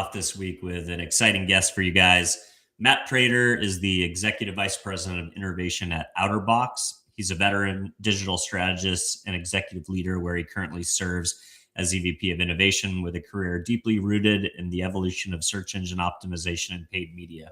off this week with an exciting guest for you guys. Matt Prater is the Executive Vice President of Innovation at OuterBox. He's a veteran digital strategist and executive leader where he currently serves as EVP of Innovation with a career deeply rooted in the evolution of search engine optimization and paid media.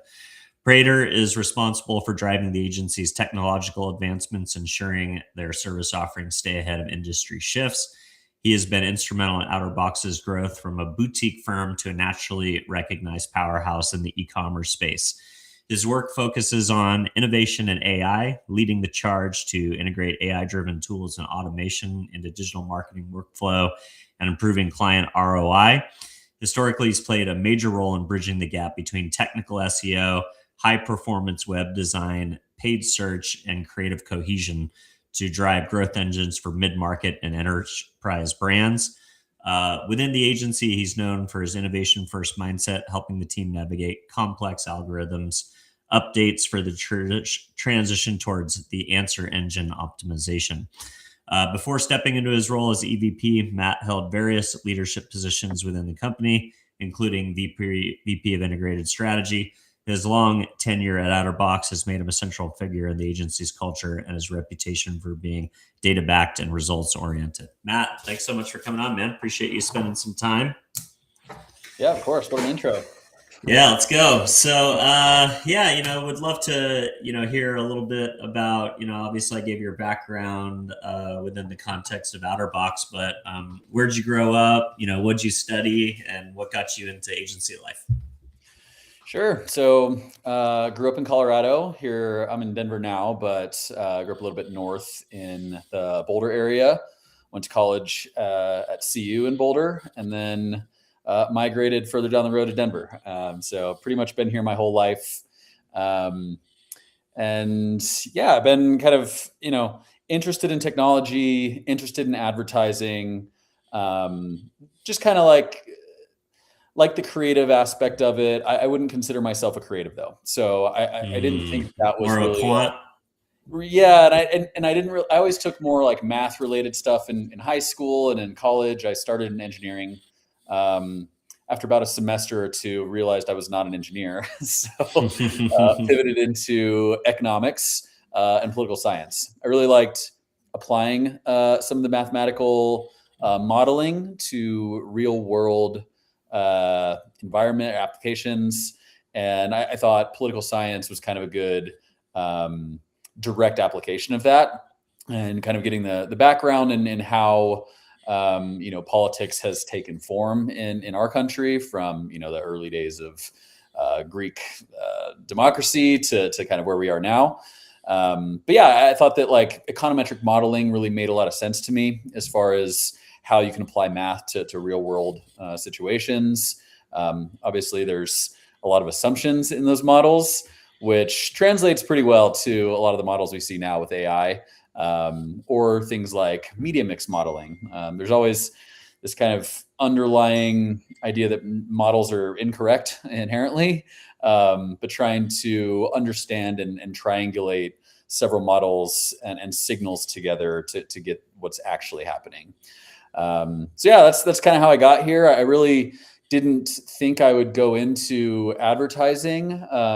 Prater is responsible for driving the agency's technological advancements, ensuring their service offerings stay ahead of industry shifts. He has been instrumental in OuterBox's growth from a boutique firm to a nationally recognized powerhouse in the e-commerce space. His work focuses on innovation and AI, leading the charge to integrate AI-driven tools and automation into digital marketing workflow and improving client ROI. Historically, he's played a major role in bridging the gap between technical SEO, high-performance web design, paid search, and creative cohesion to drive growth engines for mid-market and enterprise brands. Within the agency, he's known for his innovation-first mindset, helping the team navigate complex algorithms, updates for the transition towards the answer engine optimization. Before stepping into his role as EVP, Matt held various leadership positions within the company, including VP of Integrated Strategy. His long tenure at OuterBox has made him a central figure in the agency's culture and his reputation for being data-backed and results-oriented. Matt, thanks so much for coming on, man. Appreciate you spending some time. Yeah, of course. What an intro. Yeah, let's go. So, would love to, hear a little bit about, obviously I gave your background within the context of OuterBox, but where'd you grow up? What'd you study and what got you into agency life? Sure. So grew up in Colorado. Here I'm in Denver now, but grew up a little bit north in the Boulder area. Went to college at CU in Boulder, and then migrated further down the road to Denver. So pretty much been here my whole life. I've been kind of, interested in technology, interested in advertising, just kind of like the creative aspect of it. I wouldn't consider myself a creative though. So I didn't think that was more really a quant. Yeah. And I didn't really, I always took more like math related stuff in high school and in college. I started in engineering. After about a semester or two, realized I was not an engineer. So pivoted into economics and political science. I really liked applying some of the mathematical modeling to real world environment applications. And I thought political science was kind of a good direct application of that, and kind of getting the background and how politics has taken form in our country from the early days of Greek democracy to kind of where we are now. I thought that like econometric modeling really made a lot of sense to me as far as how you can apply math to real world situations. Obviously, there's a lot of assumptions in those models, which translates pretty well to a lot of the models we see now with AI, or things like media mix modeling. There's always this kind of underlying idea that models are incorrect inherently, but trying to understand and triangulate several models and signals together to get what's actually happening. That's kind of how I got here. I really didn't think I would go into advertising,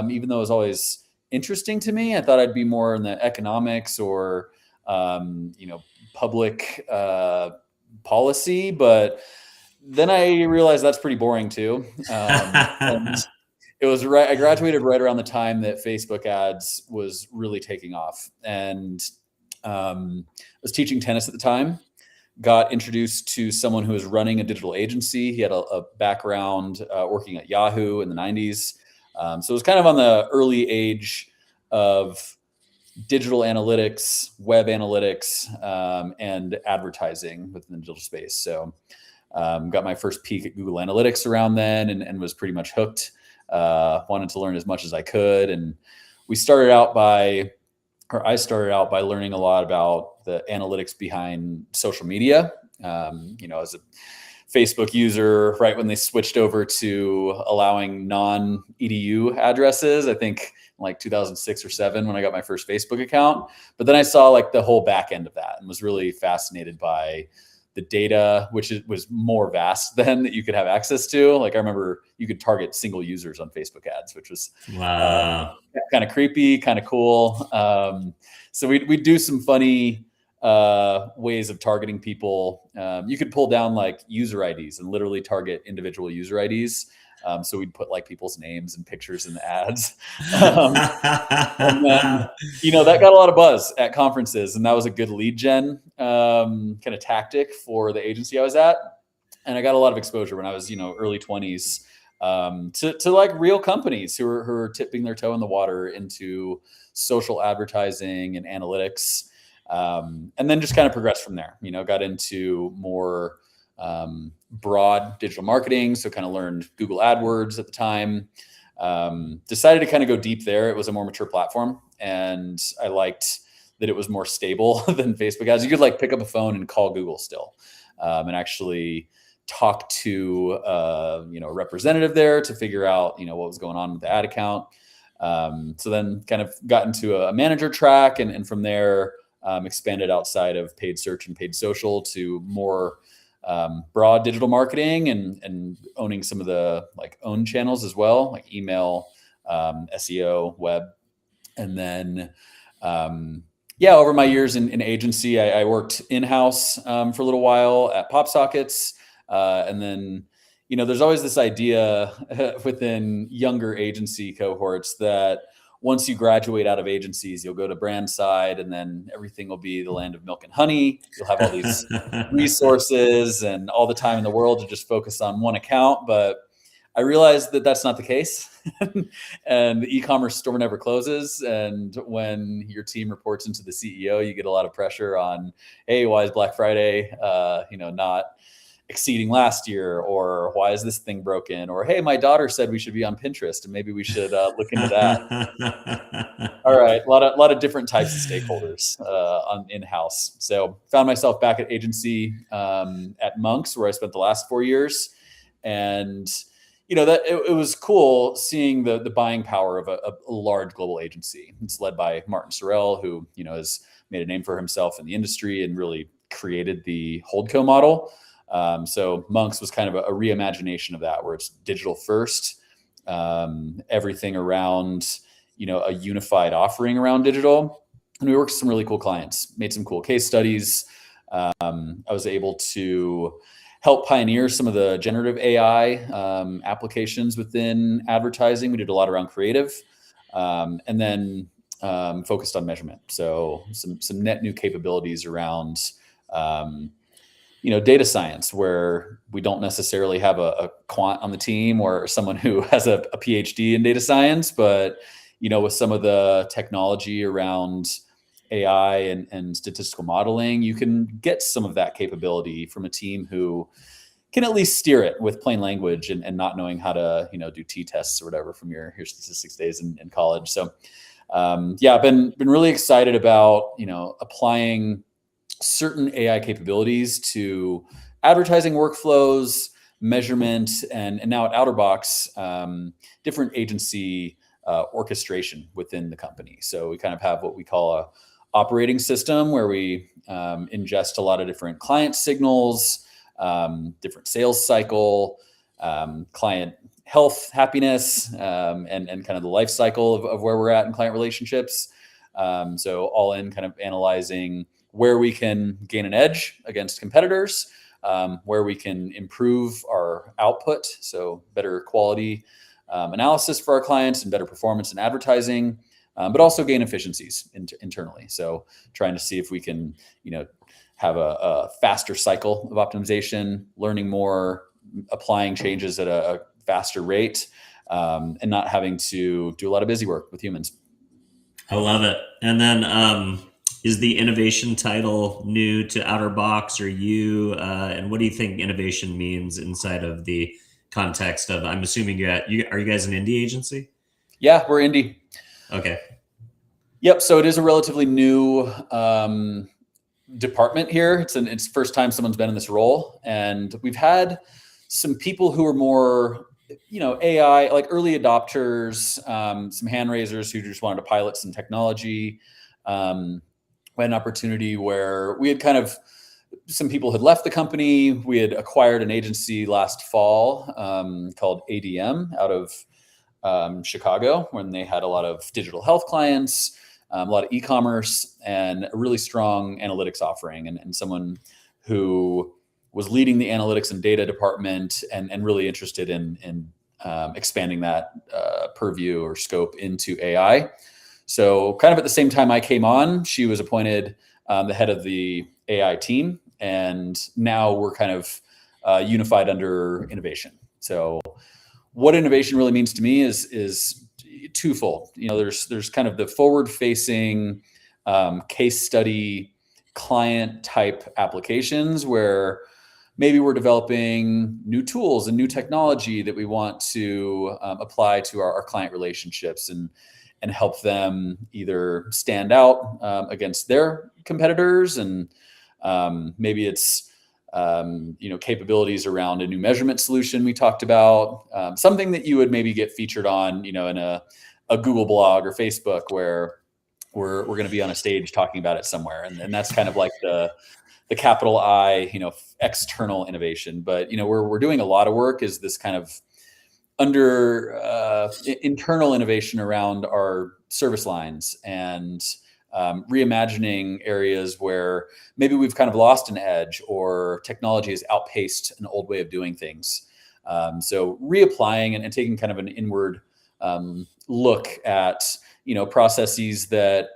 even though it was always interesting to me. I thought I'd be more in the economics or, public policy, but then I realized that's pretty boring too. And it was I graduated right around the time that Facebook ads was really taking off, and I was teaching tennis at the time. Got introduced to someone who was running a digital agency. He had a background working at Yahoo in the 90s. So it was kind of on the early age of digital analytics, web analytics, and advertising within the digital space. So got my first peek at Google Analytics around then and was pretty much hooked. Wanted to learn as much as I could. And I started out by learning a lot about the analytics behind social media. As a Facebook user, right when they switched over to allowing non-edu addresses, I think like 2006 or 7 when I got my first Facebook account. But then I saw like the whole back end of that and was really fascinated by the data, which was more vast then that you could have access to. Like I remember you could target single users on Facebook ads, which was Wow. kind of creepy, kind of cool. So we do some funny ways of targeting people. You could pull down like user IDs and literally target individual user IDs. So we'd put like people's names and pictures in the ads. And then, that got a lot of buzz at conferences, and that was a good lead gen kind of tactic for the agency I was at. And I got a lot of exposure when I was, early 20s to like real companies who are tipping their toe in the water into social advertising and analytics. And then just kind of progressed from there, got into more broad digital marketing. So kind of learned Google AdWords at the time. Decided to kind of go deep there. It was a more mature platform, and I liked that it was more stable than Facebook ads. You could like pick up a phone and call Google still, and actually talk to a representative there to figure out what was going on with the ad account. So then kind of got into a manager track, and from there expanded outside of paid search and paid social to more broad digital marketing and owning some of the like owned channels as well, like email, SEO, web. And then, over my years in agency, I worked in-house for a little while at PopSockets. And then, there's always this idea within younger agency cohorts that once you graduate out of agencies, you'll go to brand side, and then everything will be the land of milk and honey. You'll have all these resources and all the time in the world to just focus on one account. But I realized that that's not the case. And the e-commerce store never closes. And when your team reports into the CEO, you get a lot of pressure on, hey, why is Black Friday, not exceeding last year, or why is this thing broken, or hey, my daughter said we should be on Pinterest and maybe we should look into that. All right, a lot of different types of stakeholders on in-house. So found myself back at agency at Monks, where I spent the last 4 years, and that it was cool seeing the buying power of a large global agency. It's led by Martin Sorrell, who has made a name for himself in the industry and really created the holdco model. So Monks was kind of a reimagination of that, where it's digital first, everything around, a unified offering around digital. And we worked with some really cool clients, made some cool case studies. I was able to help pioneer some of the generative AI applications within advertising. We did a lot around creative, and then focused on measurement. So some net new capabilities around data science, where we don't necessarily have a quant on the team or someone who has a PhD in data science, but, with some of the technology around AI and statistical modeling, you can get some of that capability from a team who can at least steer it with plain language and not knowing how to, do t-tests or whatever from your statistics days in college. So, I've been really excited about, applying certain AI capabilities to advertising workflows, measurement, and now at OuterBox, different agency orchestration within the company. So we kind of have what we call a operating system, where we ingest a lot of different client signals, different sales cycle, client health, happiness, and kind of the life cycle of where we're at in client relationships. So all in kind of analyzing where we can gain an edge against competitors, where we can improve our output, so better quality analysis for our clients and better performance in advertising, but also gain efficiencies internally. So trying to see if we can, have a faster cycle of optimization, learning more, applying changes at a faster rate, and not having to do a lot of busy work with humans. I love it. And then is the innovation title new to OuterBox or you? And what do you think innovation means inside of the context of, I'm assuming are you guys an indie agency? Yeah, we're indie. Okay. Yep. So it is a relatively new department here. It's the first time someone's been in this role. And we've had some people who are more, AI, like early adopters, some hand raisers who just wanted to pilot some technology. We had an opportunity where we had kind of some people had left the company. We had acquired an agency last fall called ADM out of Chicago, when they had a lot of digital health clients, a lot of e-commerce, and a really strong analytics offering, and someone who was leading the analytics and data department, and really interested in expanding that purview or scope into AI. So kind of at the same time I came on, she was appointed the head of the AI team, and now we're kind of unified under innovation. So what innovation really means to me is twofold. There's kind of the forward-facing case study client type applications where maybe we're developing new tools and new technology that we want to apply to our client relationships and help them either stand out against their competitors, and maybe it's capabilities around a new measurement solution we talked about, something that you would maybe get featured on, in a Google blog or Facebook, where we're going to be on a stage talking about it somewhere, and that's kind of like the capital I, external innovation. But where we're doing a lot of work is this kind of under internal innovation around our service lines, and reimagining areas where maybe we've kind of lost an edge, or technology has outpaced an old way of doing things. So reapplying and taking kind of an inward look at processes that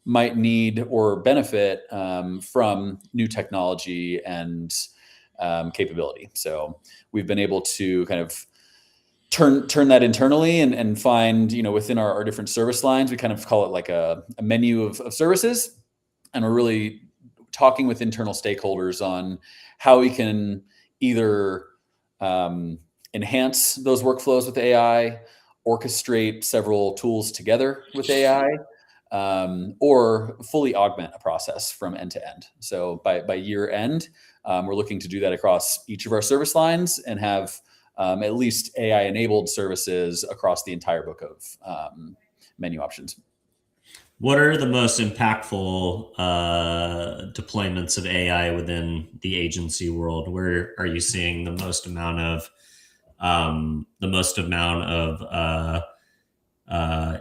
might need or benefit from new technology and capability. So we've been able to kind of turn that internally and find, within our different service lines, we kind of call it like a menu of services. And we're really talking with internal stakeholders on how we can either enhance those workflows with AI, orchestrate several tools together with AI, or fully augment a process from end to end. So by year end, we're looking to do that across each of our service lines and have at least AI-enabled services across the entire book of menu options. What are the most impactful deployments of AI within the agency world? Where are you seeing the most amount of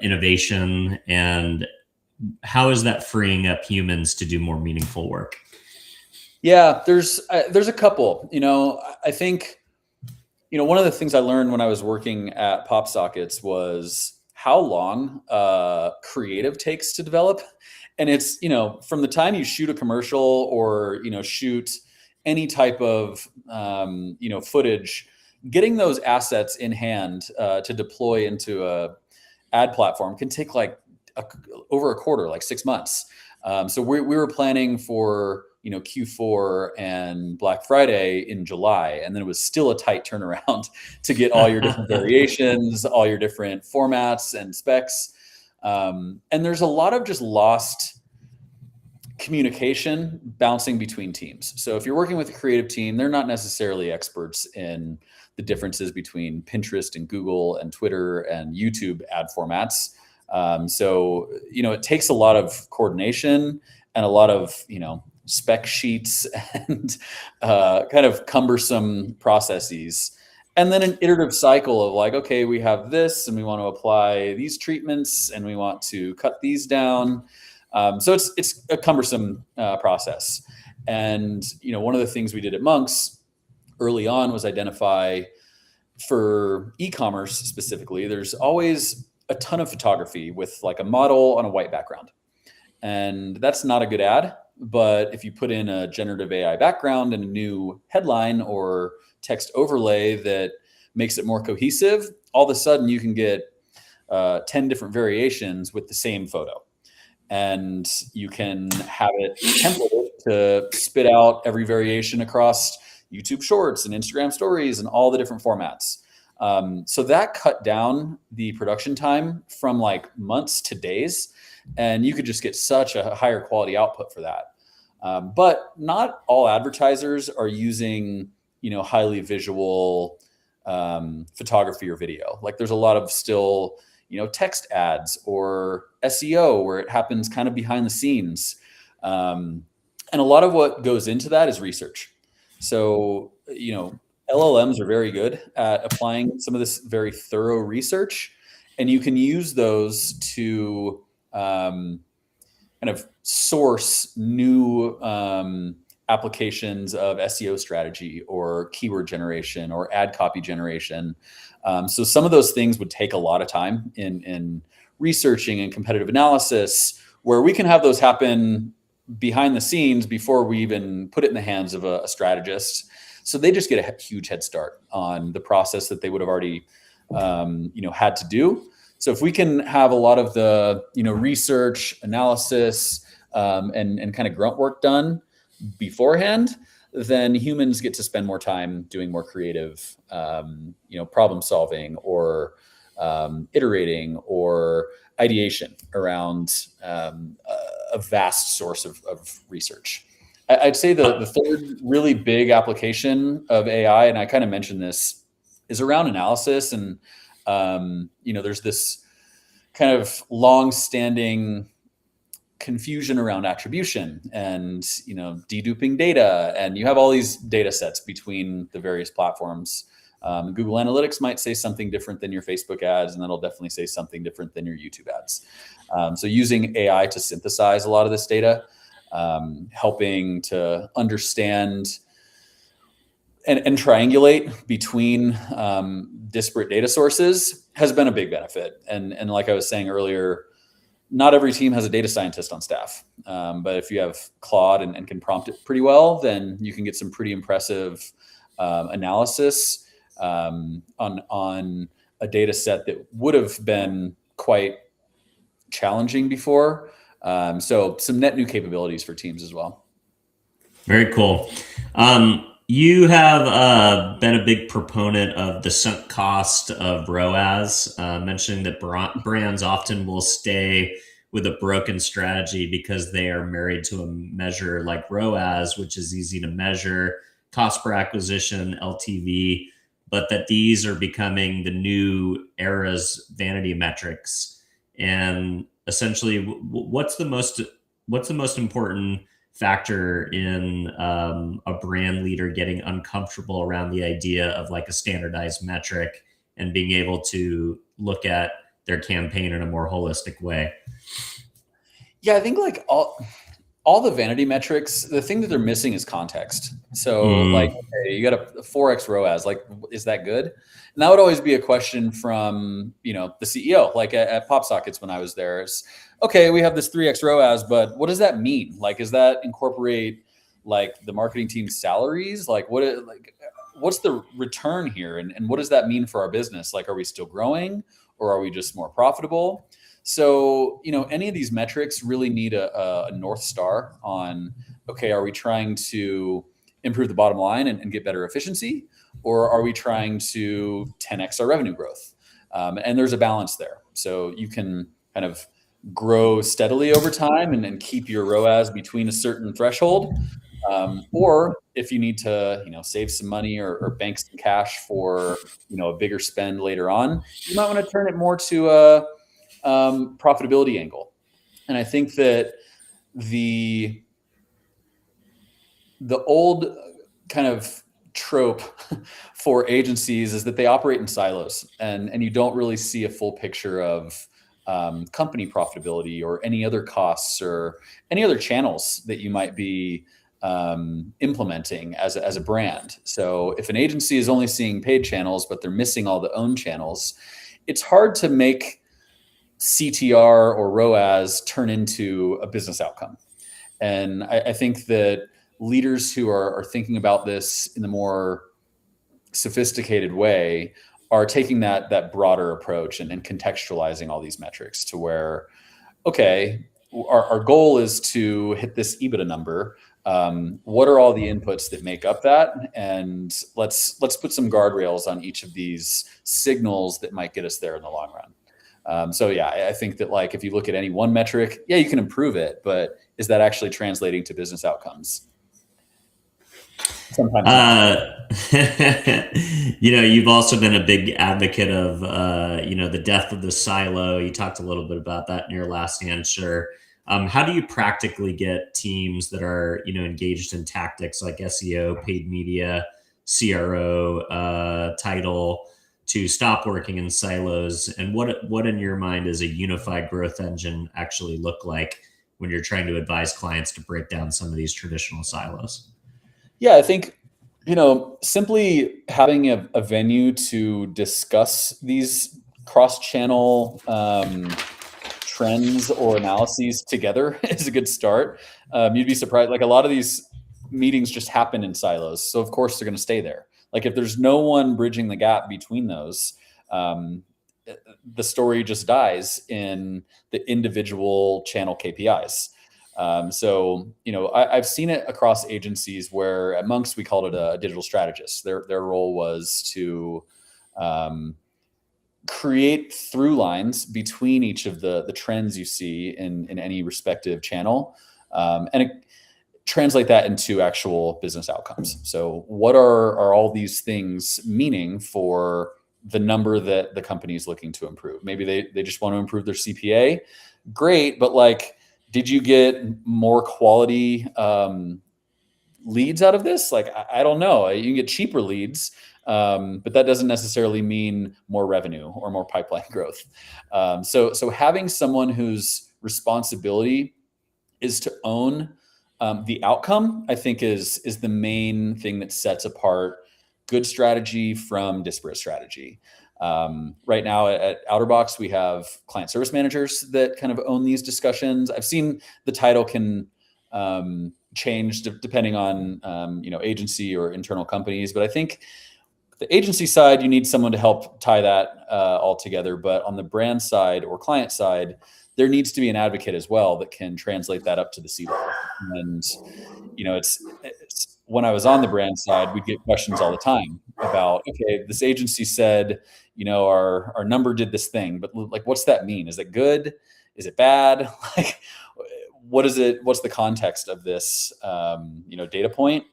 innovation, and how is that freeing up humans to do more meaningful work? Yeah, there's a couple. I think one of the things I learned when I was working at PopSockets was how long creative takes to develop. And it's, from the time you shoot a commercial or, shoot any type of, footage, getting those assets in hand to deploy into a ad platform can take like over a quarter, like 6 months. So we were planning for, Q4 and Black Friday in July, and then it was still a tight turnaround to get all your different variations, all your different formats and specs. And there's a lot of just lost communication bouncing between teams. So if you're working with a creative team, they're not necessarily experts in the differences between Pinterest and Google and Twitter and YouTube ad formats. So, it takes a lot of coordination and a lot of, spec sheets and kind of cumbersome processes. And then an iterative cycle of like, okay, we have this and we want to apply these treatments and we want to cut these down. So it's a cumbersome process. And, one of the things we did at Monks early on was identify, for e-commerce specifically, there's always a ton of photography with like a model on a white background. And that's not a good ad. But if you put in a generative AI background and a new headline or text overlay that makes it more cohesive, all of a sudden you can get 10 different variations with the same photo. And you can have it templated to spit out every variation across YouTube Shorts and Instagram Stories and all the different formats. So that cut down the production time from like months to days, and you could just get such a higher quality output for that. But not all advertisers are using, highly visual photography or video. Like there's a lot of still, text ads or SEO where it happens kind of behind the scenes. And And a lot of what goes into that is research. So, LLMs are very good at applying some of this very thorough research, and you can use those to kind of source new applications of SEO strategy or keyword generation or ad copy generation. So some of those things would take a lot of time in researching and competitive analysis, where we can have those happen behind the scenes before we even put it in the hands of a strategist. So they just get a huge head start on the process that they would have already had to do. So if we can have a lot of the research, analysis, and kind of grunt work done beforehand, then humans get to spend more time doing more creative, problem solving or iterating or ideation around a vast source of research. I'd say the third really big application of AI, and I kind of mentioned this, is around analysis. And there's this kind of long-standing confusion around attribution and deduping data, and you have all these data sets between the various platforms. Google Analytics might say something different than your Facebook ads, and that'll definitely say something different than your YouTube ads. So using AI to synthesize a lot of this data, helping to understand and triangulate between disparate data sources has been a big benefit. And like I was saying earlier, not every team has a data scientist on staff. But if you have Claude and can prompt it pretty well, then you can get some pretty impressive analysis on a data set that would have been quite challenging before. So some net new capabilities for teams as well. Very cool. You have been a big proponent of the sunk cost of ROAS, mentioning that brands often will stay with a broken strategy because they are married to a measure like ROAS, which is easy to measure, cost per acquisition, LTV, but that these are becoming the new era's vanity metrics. And essentially, what's the most important factor in a brand leader getting uncomfortable around the idea of like a standardized metric and being able to look at their campaign in a more holistic way? Yeah, I think like all the vanity metrics, the thing that they're missing is context. So like, okay, you got a 4x ROAS, like, is that good? And that would always be a question from, the CEO, like at PopSockets when I was there. Is, okay, we have this 3x ROAS, but what does that mean? Like, does that incorporate like the marketing team's salaries? Like, what's the return here? And what does that mean for our business? Like, are we still growing or are we just more profitable? So, any of these metrics really need a North Star on, okay, are we trying to improve the bottom line and get better efficiency? Or are we trying to 10x our revenue growth? And there's a balance there. So you can kind of grow steadily over time and keep your ROAS between a certain threshold. Or if you need to, save some money or bank some cash for, a bigger spend later on, you might want to turn it more to a profitability angle. And I think that the old kind of trope for agencies is that they operate in silos and you don't really see a full picture of company profitability or any other costs or any other channels that you might be implementing as a brand. So if an agency is only seeing paid channels, but they're missing all the owned channels, it's hard to make CTR or ROAS turn into a business outcome. And I think that leaders who are thinking about this in the more sophisticated way are taking that broader approach and contextualizing all these metrics to where, okay, our goal is to hit this EBITDA number. What are all the inputs that make up that? And let's put some guardrails on each of these signals that might get us there in the long run. So yeah, I think that like if you look at any one metric, yeah, you can improve it, but is that actually translating to business outcomes? Sometimes. You've also been a big advocate of the death of the silo. You talked a little bit about that in your last answer. How do you practically get teams that are, engaged in tactics like SEO, paid media, CRO, title, to stop working in silos? And what in your mind does a unified growth engine actually look like when you're trying to advise clients to break down some of these traditional silos? Yeah, I think, simply having a venue to discuss these cross-channel trends or analyses together is a good start. You'd be surprised, like a lot of these meetings just happen in silos. So of course they're going to stay there. Like if there's no one bridging the gap between those, um, the story just dies in the individual channel KPIs. I've seen it across agencies where at Monks we called it a digital strategist. Their role was to um, create through lines between each of the trends you see in any respective channel, and translate that into actual business outcomes. So what are all these things meaning for the number that the company is looking to improve? Maybe they just want to improve their CPA. Great, but like, did you get more quality leads out of this? Like, I don't know. You can get cheaper leads, but that doesn't necessarily mean more revenue or more pipeline growth. So having someone whose responsibility is to own the outcome, I think is the main thing that sets apart good strategy from disparate strategy. Right now at OuterBox, we have client service managers that kind of own these discussions. I've seen the title can change depending on agency or internal companies, but I think the agency side, you need someone to help tie that all together. But on the brand side or client side, there needs to be an advocate as well that can translate that up to the C-level. And it's when I was on the brand side, we'd get questions all the time about, okay, this agency said, our number did this thing, but like, what's that mean? Is it good? Is it bad? Like, what is it? What's the context of this, data point?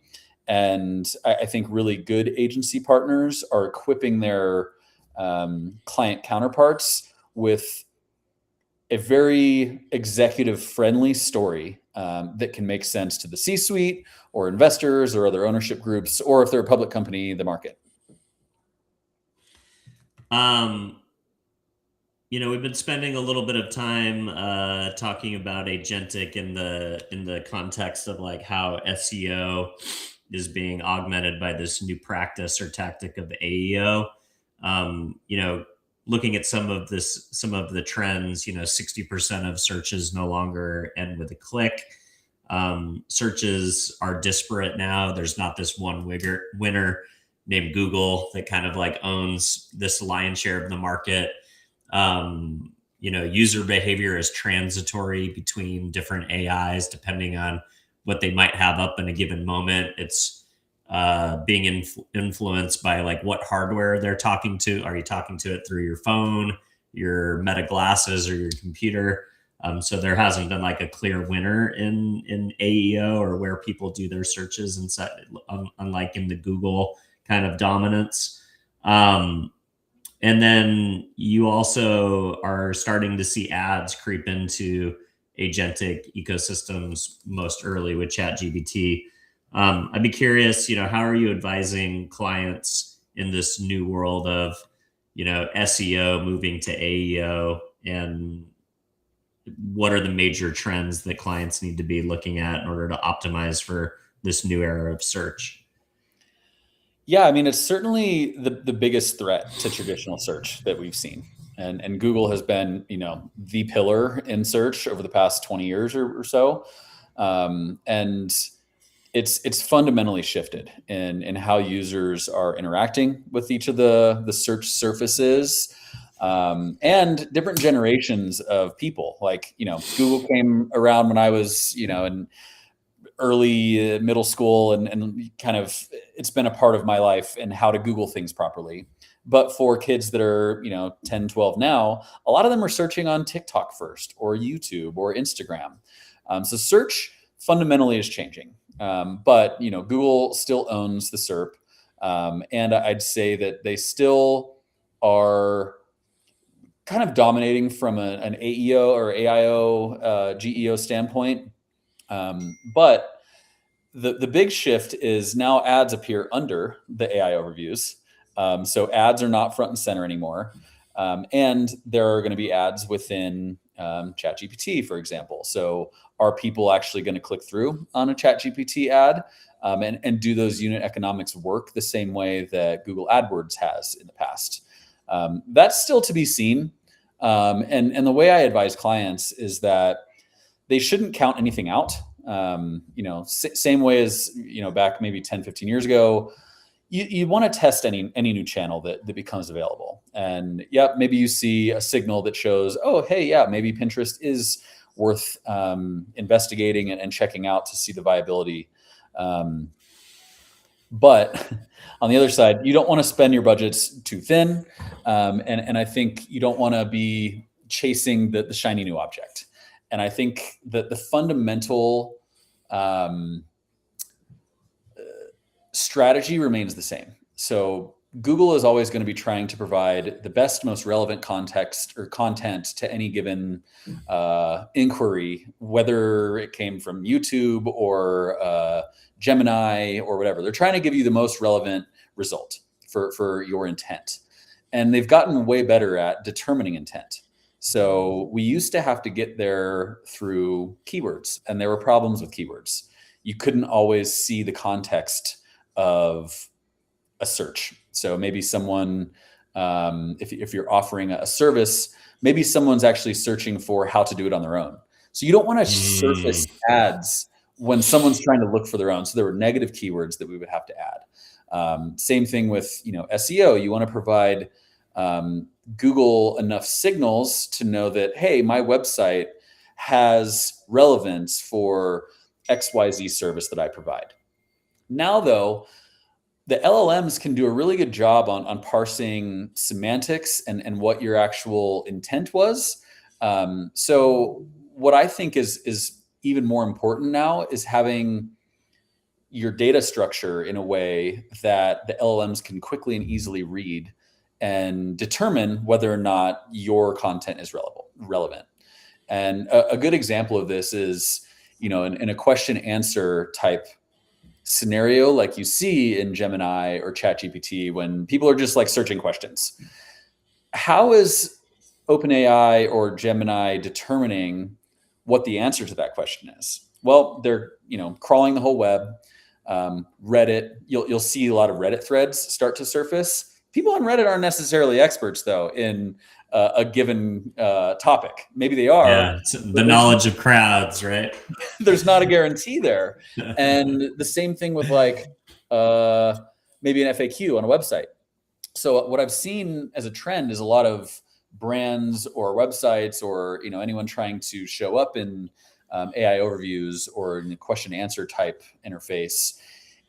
And I think really good agency partners are equipping their client counterparts with a very executive friendly story that can make sense to the C-suite or investors or other ownership groups, or if they're a public company, the market. We've been spending a little bit of time talking about agentic in the context of like how SEO is being augmented by this new practice or tactic of AEO. Looking at some of the trends, 60% of searches no longer end with a click. Searches are disparate now. There's not this one winner named Google that kind of like owns this lion's share of the market. User behavior is transitory between different AIs, depending on what they might have up in a given moment. It's being influenced by like what hardware they're talking to. Are you talking to it through your phone, your Meta glasses, or your computer? So there hasn't been like a clear winner in AEO or where people do their searches, and unlike in the Google kind of dominance. And then you also are starting to see ads creep into agentic ecosystems most early with ChatGPT. I'd be curious, how are you advising clients in this new world of, SEO moving to AEO, and what are the major trends that clients need to be looking at in order to optimize for this new era of search? Yeah, I mean, it's certainly the biggest threat to traditional search that we've seen. And Google has been, the pillar in search over the past 20 years or so. And it's fundamentally shifted in how users are interacting with each of the search surfaces, and different generations of people. Like, Google came around when I was, in early middle school, and kind of it's been a part of my life and how to Google things properly. But for kids that are 10 12 now, a lot of them are searching on TikTok first, or YouTube, or Instagram. So search fundamentally is changing, but Google still owns the SERP, and I'd say that they still are kind of dominating from an AEO or AIO, GEO standpoint. But the big shift is now ads appear under the AI overviews. So ads are not front and center anymore. And there are going to be ads within ChatGPT, for example. So are people actually going to click through on a ChatGPT ad and do those unit economics work the same way that Google AdWords has in the past? That's still to be seen. And the way I advise clients is that they shouldn't count anything out. Same way as, back maybe 10, 15 years ago, you want to test any new channel that becomes available. And maybe you see a signal that shows, oh, hey, maybe Pinterest is worth investigating and checking out to see the viability. But on the other side, you don't want to spend your budgets too thin. And I think you don't want to be chasing the shiny new object. And I think that the fundamental strategy remains the same. So Google is always going to be trying to provide the best, most relevant context or content to any given inquiry, whether it came from YouTube or Gemini or whatever. They're trying to give you the most relevant result for your intent. And they've gotten way better at determining intent. So we used to have to get there through keywords, and there were problems with keywords. You couldn't always see the context of a search. So maybe someone, if you're offering a service, maybe someone's actually searching for how to do it on their own. So you don't want to surface ads when someone's trying to look for their own. So there were negative keywords that we would have to add. Same thing with SEO. You want to provide Google enough signals to know that, hey, my website has relevance for XYZ service that I provide. Now, though, the LLMs can do a really good job on parsing semantics and what your actual intent was. So what I think is even more important now is having your data structure in a way that the LLMs can quickly and easily read and determine whether or not your content is relevant. And a good example of this is, in a question answer type scenario, like you see in Gemini or ChatGPT, when people are just like searching questions. How is OpenAI or Gemini determining what the answer to that question is? Well, they're, crawling the whole web. Reddit, you'll see a lot of Reddit threads start to surface. People on Reddit aren't necessarily experts, though, in a given topic. Maybe they are. Yeah, the knowledge of crowds, right? There's not a guarantee there. And the same thing with maybe an FAQ on a website. So what I've seen as a trend is a lot of brands or websites or anyone trying to show up in AI overviews or in a question answer type interface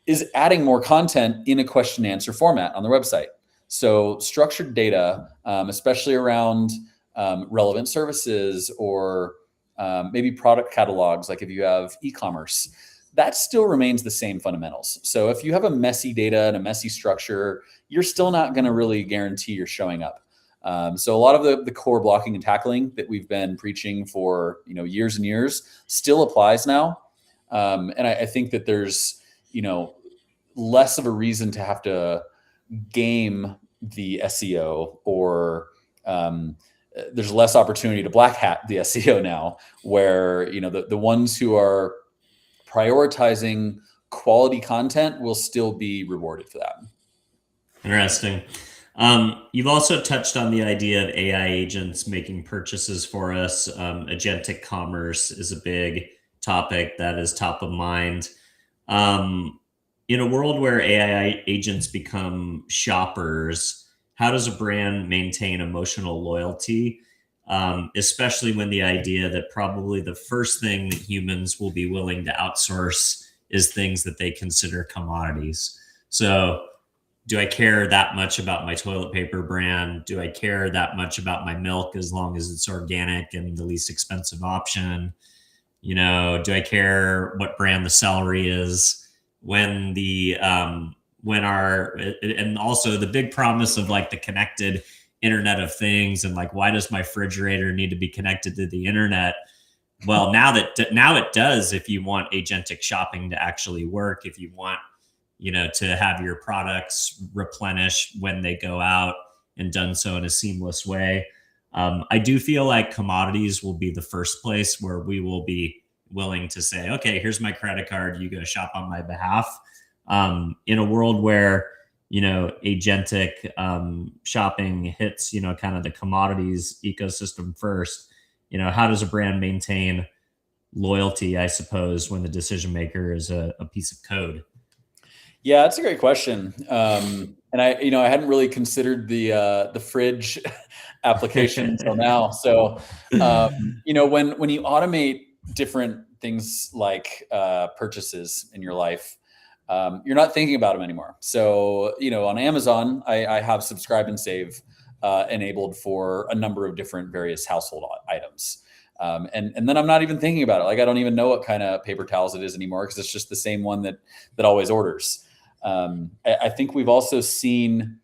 is adding more content in a question answer format on their website. So structured data, especially around relevant services or maybe product catalogs, like if you have eCommerce, that still remains the same fundamentals. So if you have a messy data and a messy structure, you're still not going to really guarantee you're showing up. So a lot of the core blocking and tackling that we've been preaching for years and years still applies now. And I think that there's less of a reason to have to game the SEO or there's less opportunity to black hat the SEO now, where the ones who are prioritizing quality content will still be rewarded for that. Interesting. You've also touched on the idea of AI agents making purchases for us. Agentic commerce is a big topic that is top of mind. In a world where AI agents become shoppers, how does a brand maintain emotional loyalty, especially when the idea that probably the first thing that humans will be willing to outsource is things that they consider commodities? So do I care that much about my toilet paper brand? Do I care that much about my milk as long as it's organic and the least expensive option? Do I care what brand the celery is? And also the big promise of like the connected Internet of Things and like, why does my refrigerator need to be connected to the internet? Well, now it does. If you want agentic shopping to actually work, if you want, to have your products replenished when they go out and done so in a seamless way. I do feel like commodities will be the first place where we will be willing to say, okay, here's my credit card, you go shop on my behalf. In a world where, agentic shopping hits, kind of the commodities ecosystem first, how does a brand maintain loyalty, I suppose, when the decision maker is a piece of code? Yeah, that's a great question. And I hadn't really considered the fridge application until now. So, when you automate different things like purchases in your life, you're not thinking about them anymore. So, on Amazon, I have subscribe and save enabled for a number of different various household items. And then I'm not even thinking about it. Like, I don't even know what kind of paper towels it is anymore because it's just the same one that always orders. I think we've also seen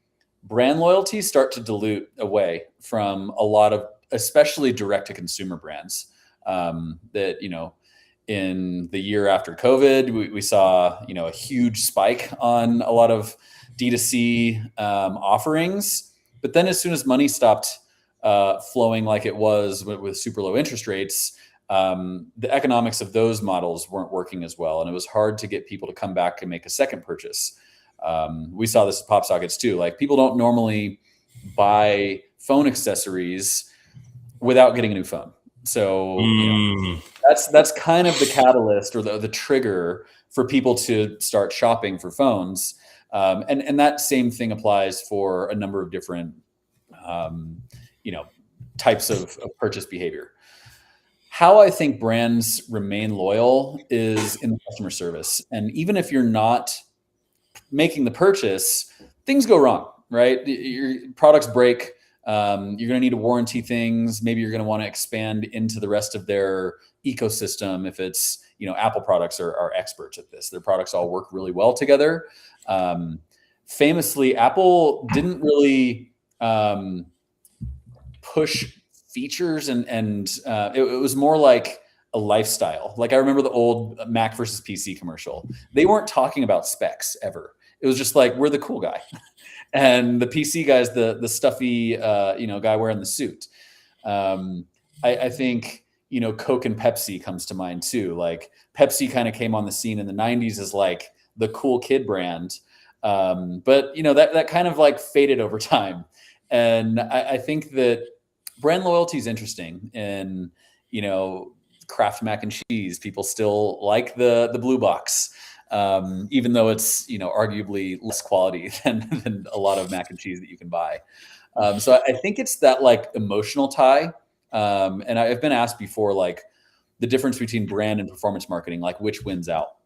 brand loyalty start to dilute away from a lot of, especially direct to consumer brands. That, in the year after COVID, we saw, a huge spike on a lot of D2C offerings. But then as soon as money stopped flowing like it was with super low interest rates, the economics of those models weren't working as well. And it was hard to get people to come back and make a second purchase. We saw this at Pop Sockets too. Like, people don't normally buy phone accessories without getting a new phone. So that's kind of the catalyst or the trigger for people to start shopping for phones. And that same thing applies for a number of different, types of purchase behavior. How I think brands remain loyal is in the customer service. And even if you're not making the purchase, things go wrong, right? Your products break. You're going to need to warranty things. Maybe you're going to want to expand into the rest of their ecosystem. If it's, Apple products are experts at this. Their products all work really well together. Famously, Apple didn't really push features and it was more like a lifestyle. Like, I remember the old Mac versus PC commercial. They weren't talking about specs ever. It was just like, we're the cool guy. And the PC guy's the stuffy, guy wearing the suit. I think, Coke and Pepsi comes to mind too. Like, Pepsi kind of came on the scene in the 90s as like the cool kid brand. But that kind of like faded over time. And I think that brand loyalty is interesting. And, Kraft mac and cheese, people still like the blue box. Even though it's, arguably less quality than a lot of mac and cheese that you can buy. So I think it's that like emotional tie. And I've been asked before, like, the difference between brand and performance marketing, like which wins out.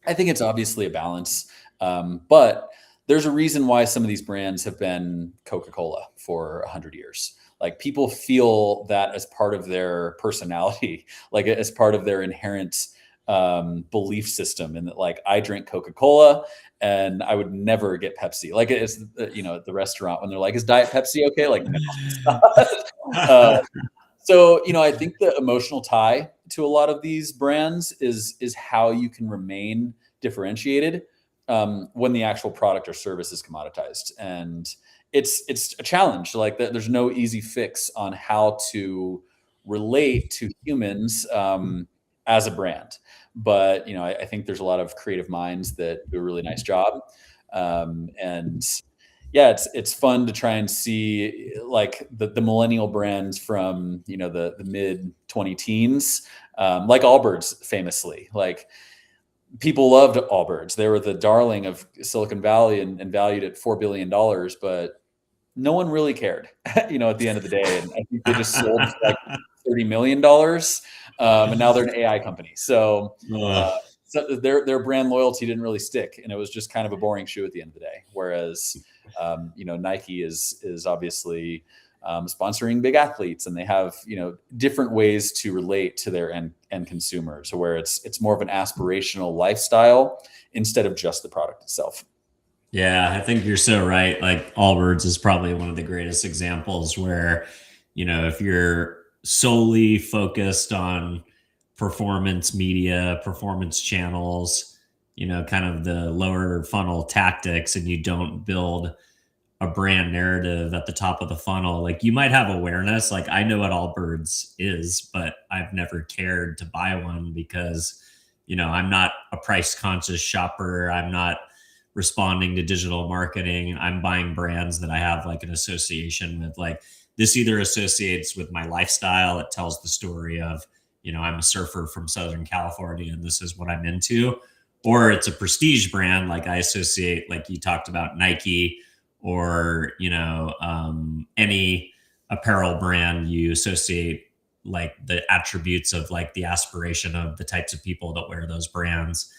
I think it's obviously a balance. But there's a reason why some of these brands have been Coca-Cola for 100 years. Like, people feel that as part of their personality, like as part of their inherent belief system, and that, like, I drink Coca-Cola and I would never get Pepsi. Like, it's, at the restaurant when they're like, is Diet Pepsi okay? Like, no, it's not. So, I think the emotional tie to a lot of these brands is how you can remain differentiated when the actual product or service is commoditized. And it's a challenge. Like, there's no easy fix on how to relate to humans as a brand. But, I think there's a lot of creative minds that do a really nice job. And yeah, it's fun to try and see like the millennial brands from, the mid 20 teens, like Allbirds famously. Like, people loved Allbirds. They were the darling of Silicon Valley and valued at $4 billion, but no one really cared, at the end of the day. And I think they just sold for like $30 million. And now they're an AI company. So their brand loyalty didn't really stick. And it was just kind of a boring shoe at the end of the day. Whereas, Nike is obviously sponsoring big athletes, and they have, different ways to relate to their end consumer. So where it's more of an aspirational lifestyle instead of just the product itself. Yeah, I think you're so right. Like Allbirds is probably one of the greatest examples where, if you're solely focused on performance media, performance channels, kind of the lower funnel tactics, and you don't build a brand narrative at the top of the funnel, like you might have awareness. Like I know what Allbirds is, but I've never cared to buy one because, I'm not a price conscious shopper. I'm not responding to digital marketing. I'm buying brands that I have like an association with. Like this either associates with my lifestyle, it tells the story of, I'm a surfer from Southern California and this is what I'm into, or it's a prestige brand. Like I associate, like you talked about Nike, or any apparel brand, you associate like the attributes of like the aspiration of the types of people that wear those brands.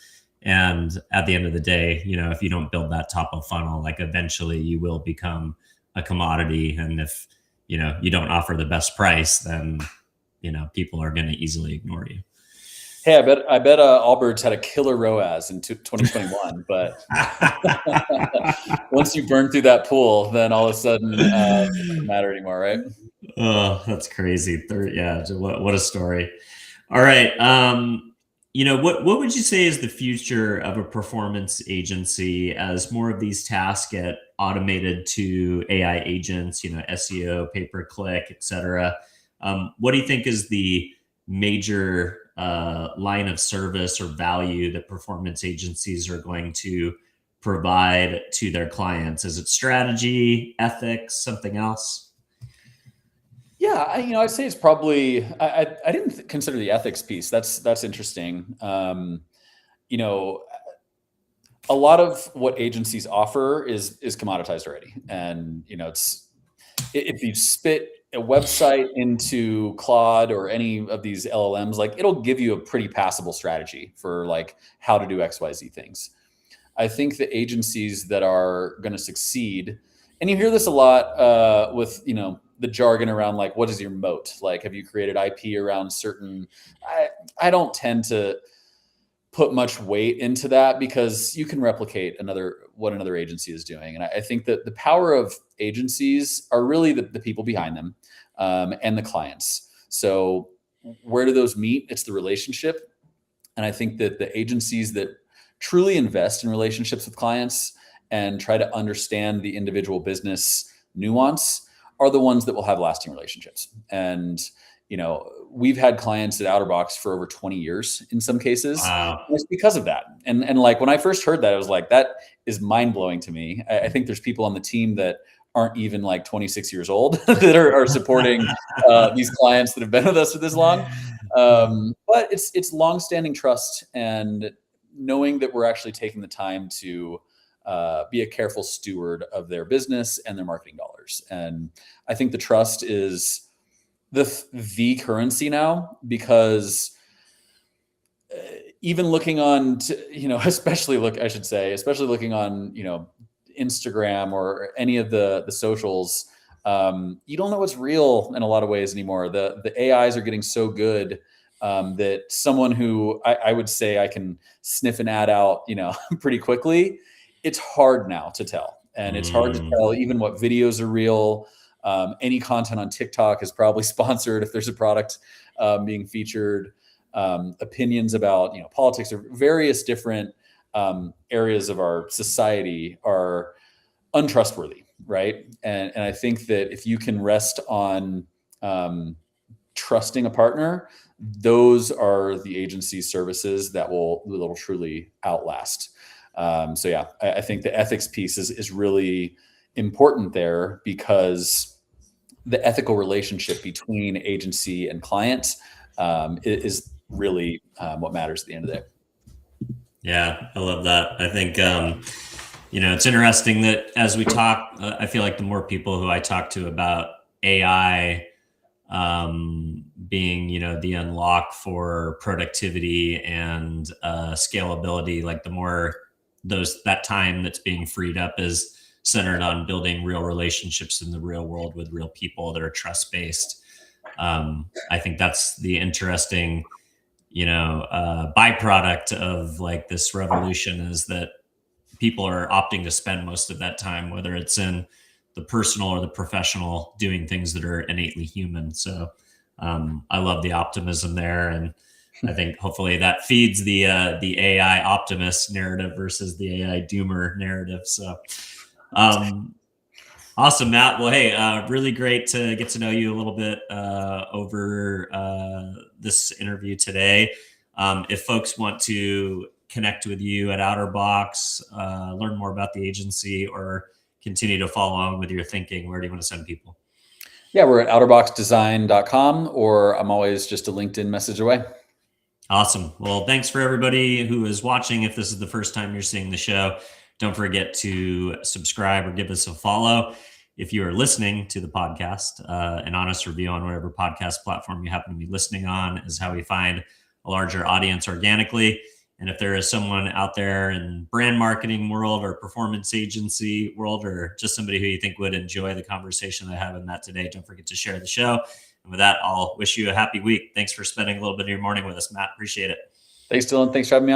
And at the end of the day, if you don't build that top of funnel, like eventually you will become a commodity. And if you don't offer the best price, then people are going to easily ignore you. Hey, I bet Allbirds had a killer ROAS in 2021, but once you burn through that pool, then all of a sudden it doesn't matter anymore, right? Oh, that's crazy. Yeah, what a story. All right. What would you say is the future of a performance agency as more of these tasks get automated to AI agents, SEO, pay per click, et cetera? What do you think is the major line of service or value that performance agencies are going to provide to their clients? Is it strategy, ethics, something else? Yeah, I'd say it's probably. I didn't consider the ethics piece. That's interesting. You know, a lot of what agencies offer is commoditized already, and it's if you spit a website into Claude or any of these LLMs, like it'll give you a pretty passable strategy for like how to do XYZ things. I think the agencies that are going to succeed, and you hear this a lot with the jargon around like what is your moat? Like have you created IP around certain? I don't tend to put much weight into that because you can replicate what another agency is doing, and I think that the power of agencies are really the people behind them and the clients. So where do those meet? It's the relationship. And I think that the agencies that truly invest in relationships with clients and try to understand the individual business nuance are the ones that will have lasting relationships. And, we've had clients at OuterBox for over 20 years in some cases. Wow. And it's because of that. And like when I first heard that, I was like, that is mind blowing to me. I think there's people on the team that aren't even like 26 years old that are supporting these clients that have been with us for this long. But it's longstanding trust and knowing that we're actually taking the time to be a careful steward of their business and their marketing dollars. And I think the trust is the currency now, because even looking on, especially looking on, Instagram or any of the socials, you don't know what's real in a lot of ways anymore. The AIs are getting so good that someone who I would say I can sniff an ad out, pretty quickly. It's hard now to tell, and it's hard to tell even what videos are real. Any content on TikTok is probably sponsored if there's a product being featured. Opinions about politics or various different areas of our society are untrustworthy, right? And I think that if you can rest on trusting a partner, those are the agency services that will truly outlast. So yeah, I think the ethics piece is really important there, because the ethical relationship between agency and client is really what matters at the end of the day. Yeah, I love that. I think, it's interesting that as we talk, I feel like the more people who I talk to about AI being, the unlock for productivity and scalability, like the more that time that's being freed up is centered on building real relationships in the real world with real people that are trust based. I think that's the interesting, byproduct of like this revolution, is that people are opting to spend most of that time, whether it's in the personal or the professional, doing things that are innately human. So I love the optimism there, and I think hopefully that feeds the AI optimist narrative versus the AI doomer narrative. So awesome, Matt. Well, hey, really great to get to know you a little bit over this interview today. If folks want to connect with you at OuterBox, learn more about the agency, or continue to follow along with your thinking, where do you want to send people? Yeah, we're at outerboxdesign.com, or I'm always just a LinkedIn message away. Awesome. Well, thanks for everybody who is watching. If this is the first time you're seeing the show, don't forget to subscribe or give us a follow. If you are listening to the podcast, an honest review on whatever podcast platform you happen to be listening on is how we find a larger audience organically. And if there is someone out there in brand marketing world or performance agency world, or just somebody who you think would enjoy the conversation that I have in that today, don't forget to share the show. And with that, I'll wish you a happy week. Thanks for spending a little bit of your morning with us, Matt. Appreciate it. Thanks, Dylan. Thanks for having me on.